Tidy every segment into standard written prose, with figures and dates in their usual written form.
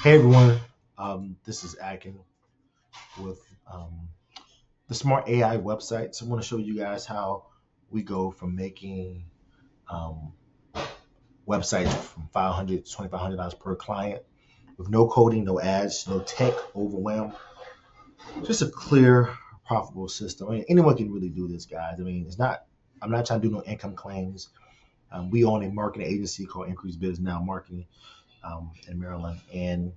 Hey everyone, this is Akin with the Smart AI website. So I want to show you guys how we go from making um, websites from $500 to $2,500 per client with no coding, no ads, no tech overwhelm. Just a clear, profitable system. I mean, anyone can really do this, guys. I mean, it's not. I'm not trying to do no income claims. We own a marketing agency called Increase Biz Now Marketing in Maryland, and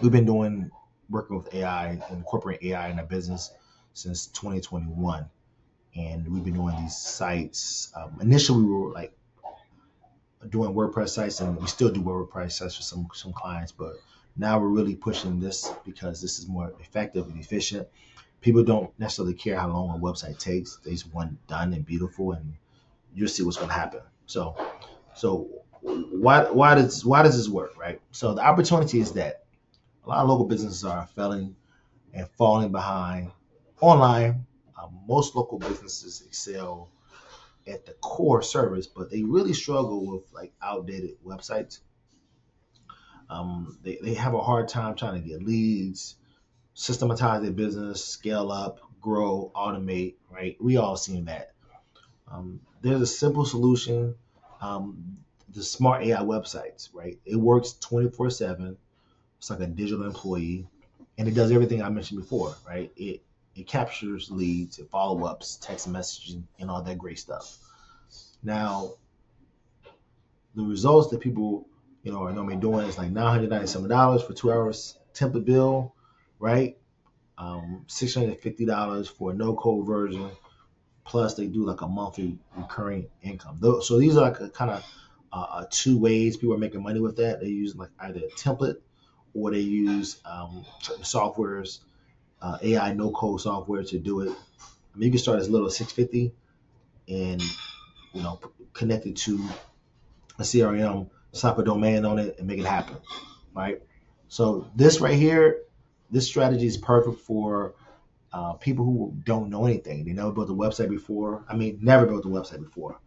we've been doing working with AI and incorporating AI in our business since 2021, and we've been doing these sites. Initially, we were like doing WordPress sites, and we still do WordPress sites for some clients, but now we're really pushing this because this is more effective and efficient. People don't necessarily care how long a website takes; they just want it done and beautiful, and you'll see what's going to happen. So why does this work, right? So the opportunity is that a lot of local businesses are failing and falling behind online. Most local businesses excel at the core service, but they really struggle with like outdated websites. They have a hard time trying to get leads, systematize their business, scale up, grow, automate, right? We all seen that. There's a simple solution. Um, the smart AI websites, right? It works 24/7. It's like a digital employee, and it does everything I mentioned before, right? It captures leads, it follow ups, text messaging, and all that great stuff. Now, the results that people are normally doing is like $997 for 2 hours template bill, right? $650 for a no code version. Plus, they do like a monthly recurring income. So these are like a kind of two ways people are making money with that. They use like either a template or they use softwares, AI no code software to do it. I mean, you can start as little as 650 and connect it to a CRM, slap a domain on it, and make it happen, right? So this right here, this strategy is perfect for people who don't know anything. They never built a website before. I mean, never built a website before.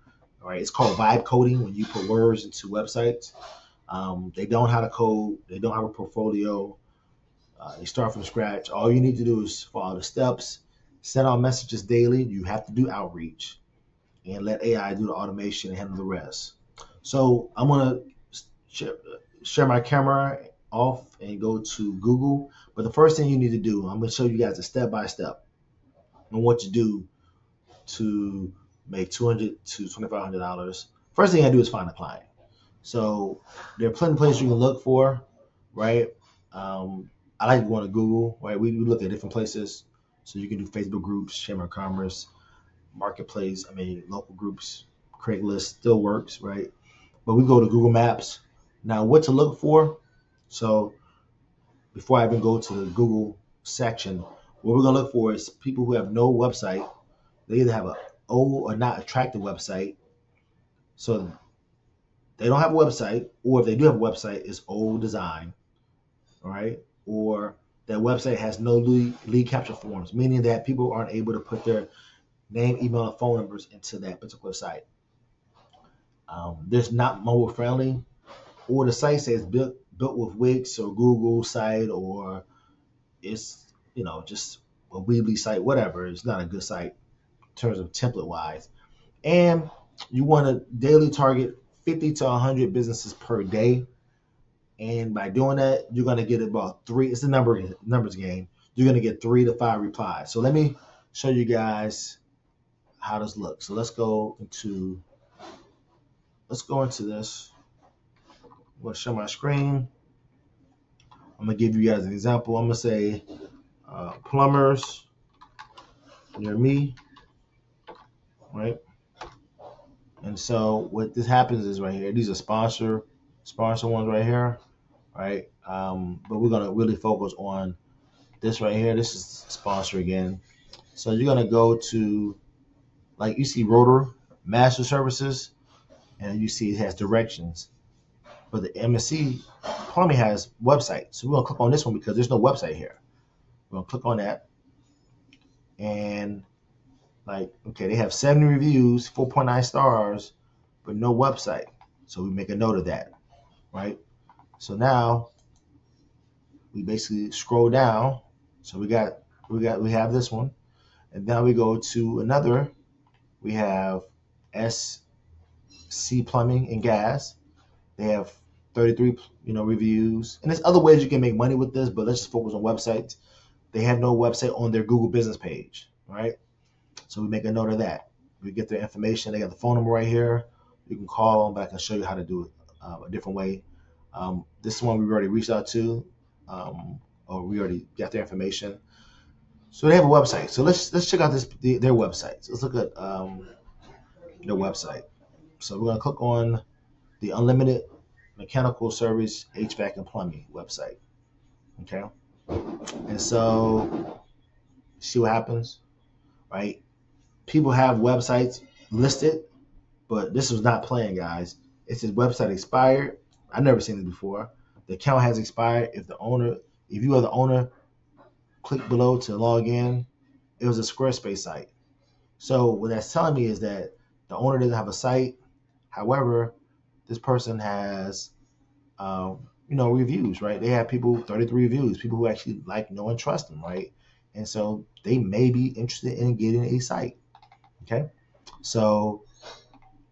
All right, it's called vibe coding when you put words into websites. They don't know how to code. They don't have a portfolio. They start from scratch. All you need to do is follow the steps, send out messages daily. You have to do outreach and let AI do the automation and handle the rest. So I'm gonna share my camera off and go to Google. But the first thing you need to do, I'm gonna show you guys a step by step on what to do to make $200 to $2,500. First thing I do is find a client. So there are plenty of places you can look for, right? I like going to Google, right? We look at different places. So you can do Facebook groups, Chamber of Commerce, Marketplace. I mean, local groups, Craigslist still works, right? But we go to Google Maps. Now, what to look for? So before I even go to the Google section, what we're gonna look for is people who have no website. They either have a old or not attractive website, so they don't have a website, or if they do have a website, it's old design, all right? Or that website has no lead capture forms, meaning that people aren't able to put their name, email, and phone numbers into that particular site. There's not mobile friendly, or the site says built with Wix or Google site, or it's just a Weebly site, whatever. It's not a good site in terms of template wise. And you want to daily target 50 to 100 businesses per day. And by doing that, you're going to get about three. It's a numbers game. You're going to get 3 to 5 replies. So let me show you guys how this looks. So let's go into this. I'm going to show my screen. I'm going to give you guys an example. I'm going to say plumbers near me, right? And so what this happens is right here. These are sponsor ones right here, right? But we're gonna really focus on this right here. This is sponsor again. So you're gonna go to like you see Rotor Master Services, and you see it has directions. But the MSC Plumbing has website. So we're gonna click on this one because there's no website here. We're gonna click on that, and like okay, they have 70 reviews, 4.9 stars, but no website. So we make a note of that, right? So now we basically scroll down. So we have this one, and now we go to another. We have SC Plumbing and Gas. They have 33 reviews, and there's other ways you can make money with this, but let's just focus on websites. They have no website on their Google business page, right? So we make a note of that. We get their information. They got the phone number right here. You can call them, but I can show you how to do it a different way. This one we've already reached out to, or we already got their information. So they have a website. So let's check out their website. So let's look at their website. So we're gonna click on the Unlimited Mechanical Service HVAC and Plumbing website. Okay, and so see what happens, right? People have websites listed, but this was not playing, guys. It says website expired. I've never seen this before. The account has expired. If you are the owner, click below to log in. It was a Squarespace site. So what that's telling me is that the owner doesn't have a site. However, this person has, reviews, right? They have 33 reviews, people who actually like, know, and trust them, right? And so they may be interested in getting a site. Okay, so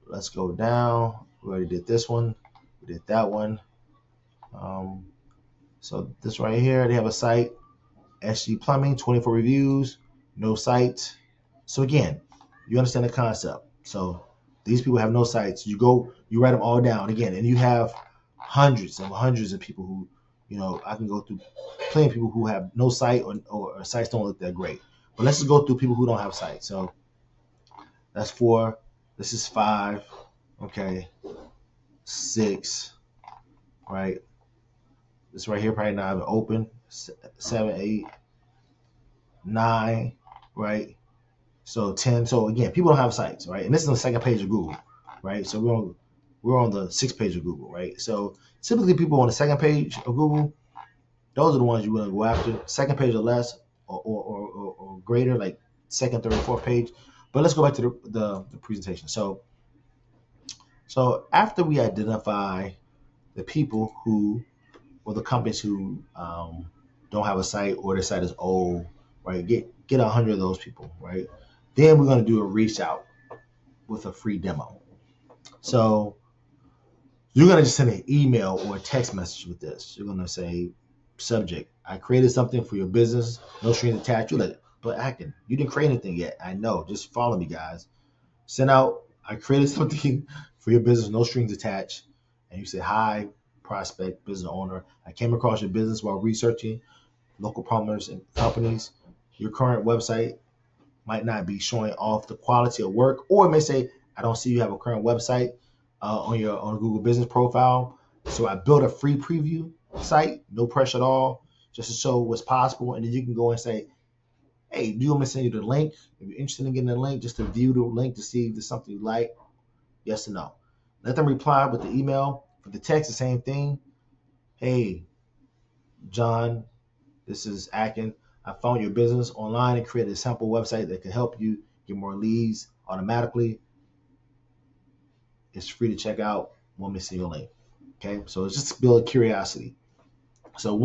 let's go down. We already did this one. We did that one. So this right here, they have a site, SG Plumbing, 24 reviews, no site. So again, you understand the concept. So these people have no sites. You write them all down again, and you have hundreds of people who, I can go through plenty of people who have no site or sites don't look that great. But let's just go through people who don't have sites. So that's 4. This is 5. Okay. 6. Right. This right here probably not even open. 7, 8, 9. Right. So 10. So again, people don't have sites, right? And this is the second page of Google, right? So we're on the 6th page of Google, right? So typically people on the second page of Google, those are the ones you want to go after. Second page or less, or greater, like second, third, fourth page. But let's go back to the presentation. So after we identify the people who, or the companies who don't have a site or their site is old, right? Get 100 of those people, right? Then we're going to do a reach out with a free demo. So you're going to just send an email or a text message with this. You're going to say, subject, I created something for your business, no strings attached. You're like, but Akin, you didn't create anything yet. I know. Just follow me, guys. Send out, I created something for your business, no strings attached. And you say, hi, prospect, business owner. I came across your business while researching local plumbers and companies. Your current website might not be showing off the quality of work, or it may say, I don't see you have a current website on Google business profile. So I built a free preview site, no pressure at all, just to show what's possible. And then you can go and say, hey, do you want me to send you the link? If you're interested in getting the link, just to view the link to see if there's something you like, yes or no. Let them reply with the email. For the text, the same thing. Hey, John, this is Akin. I found your business online and created a sample website that can help you get more leads automatically. It's free to check out. Want me to send you a link? Okay, so it's just to build curiosity. So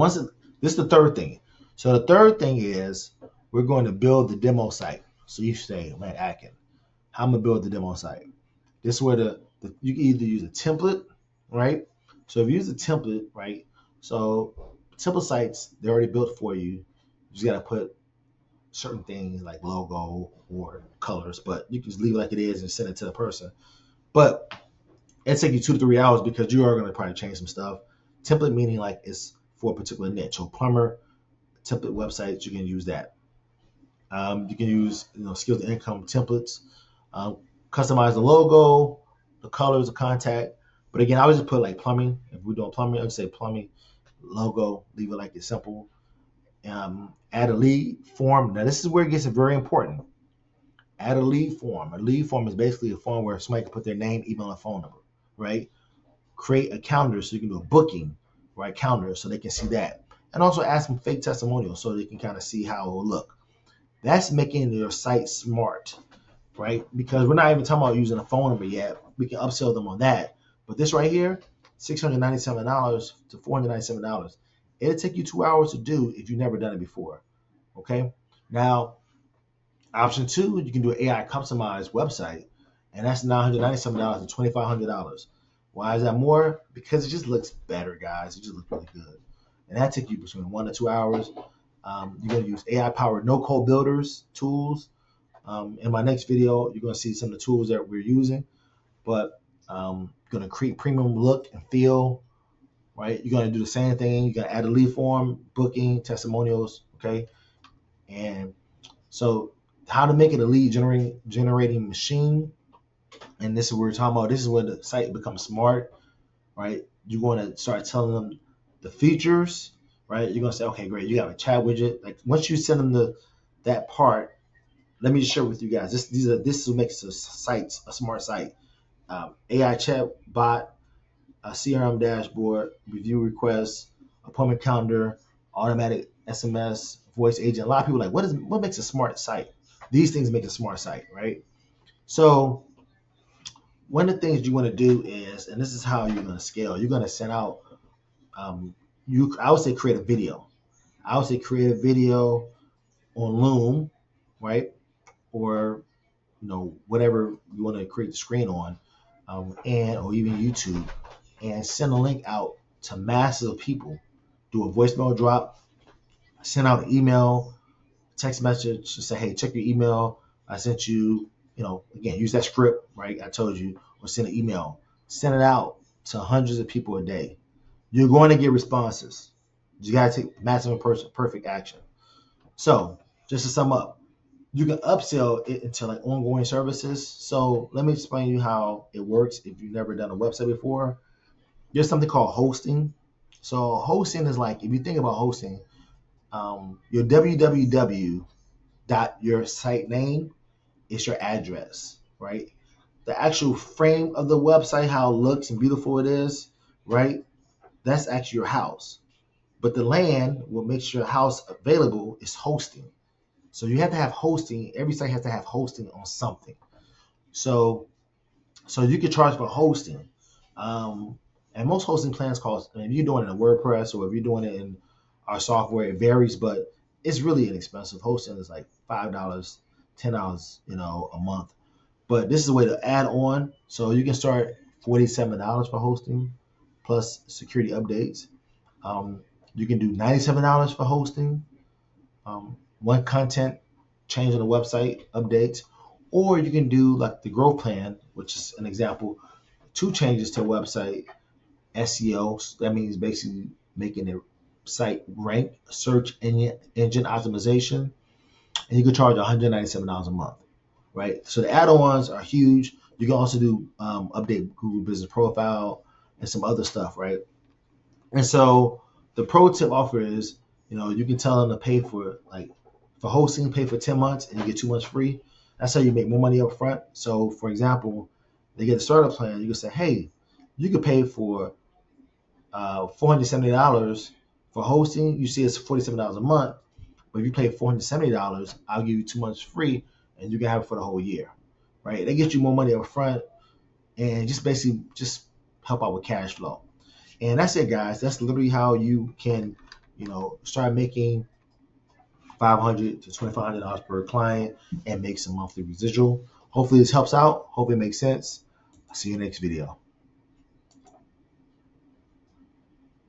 this is the third thing. So the third thing is we're going to build the demo site. So you say, man, Akin, how I'm gonna build the demo site? This is where you can either use a template, right? So if you use a template, right? So template sites, they're already built for you. You just gotta put certain things like logo or colors, but you can just leave it like it is and send it to the person. But it'll take you 2 to 3 hours because you are gonna probably change some stuff. Template meaning like it's for a particular niche. So plumber template websites, you can use that. You can use skills to income templates, customize the logo, the colors, the contact. But again, I would just put like plumbing. If we're doing plumbing, I would say plumbing, logo, leave it like it's simple. Add a lead form. Now this is where it gets very important. Add a lead form. A lead form is basically a form where somebody can put their name, email, and phone number, right? Create a calendar so you can do a booking, right? Calendar so they can see that. And also add some fake testimonials so they can kind of see how it will look. That's making your site smart, right? Because we're not even talking about using a phone number yet. We can upsell them on that. But this right here, $697 to $497. It'll take you 2 hours to do if you've never done it before. Okay. Now, option two, you can do an AI customized website, and that's $997 to $2,500. Why is that more? Because it just looks better, guys. It just looks really good, and that takes you between 1 to 2 hours. You're going to use AI powered no code builders tools. In my next video, you're going to see some of the tools that we're using, but going to create premium look and feel, right? You're going to do the same thing. You're going to add a lead form, booking, testimonials, okay? And so how to make it a lead generating machine. And this is what we're talking about. This is where the site becomes smart, right? You're going to start telling them the features, right? You're going to say, okay, great. You got a chat widget. Like once you send them that part, let me just share with you guys. This is what makes a site a smart site. AI chat bot, a CRM dashboard, review requests, appointment calendar, automatic SMS, voice agent. A lot of people are like, what makes a smart site? These things make a smart site, right? So one of the things you want to do is, and this is how you're going to scale. You're going to send out. I would say create a video. I would say create a video on Loom, right? Or whatever you want to create the screen on, and or even YouTube, and send a link out to masses of people. Do a voicemail drop, send out an email, text message to say, hey, check your email. I sent you, again, use that script, right? I told you, or send an email. Send it out to hundreds of people a day. You're going to get responses. You got to take maximum perfect action. So, just to sum up, you can upsell it into like ongoing services. So let me explain to you how it works if you've never done a website before. There's something called hosting. So hosting is like, if you think about hosting, your www dot your site name is your address, right? The actual frame of the website, how it looks and beautiful it is, right? That's actually your house. But the land, what makes your house available is hosting. So you have to have hosting. Every site has to have hosting on something. So you can charge for hosting. And most hosting plans cost, if you're doing it in WordPress or if you're doing it in our software, it varies, but it's really inexpensive. Hosting is like $5, $10, a month. But this is a way to add on. So you can start $47 for hosting plus security updates. You can do $97 for hosting. One content change on the website updates, or you can do like the growth plan, which is an example, 2 changes to a website SEO. That means basically making the site rank, search engine optimization, and you can charge $197 a month, right? So the add-ons are huge. You can also do update Google Business Profile and some other stuff, right? And so the pro tip offer is, you can tell them to pay for hosting, pay for 10 months and you get 2 months free. That's how you make more money up front. So for example, they get a startup plan. You can say, hey, you could pay for $470 for hosting. You see it's $47 a month. But if you pay $470, I'll give you 2 months free and you can have it for the whole year, right? They get you more money up front and just basically just help out with cash flow. And that's it, guys. That's literally how you can, start making $500 to $2,500 per client and make some monthly residual. Hopefully this helps out. Hope it makes sense. I'll see you next video.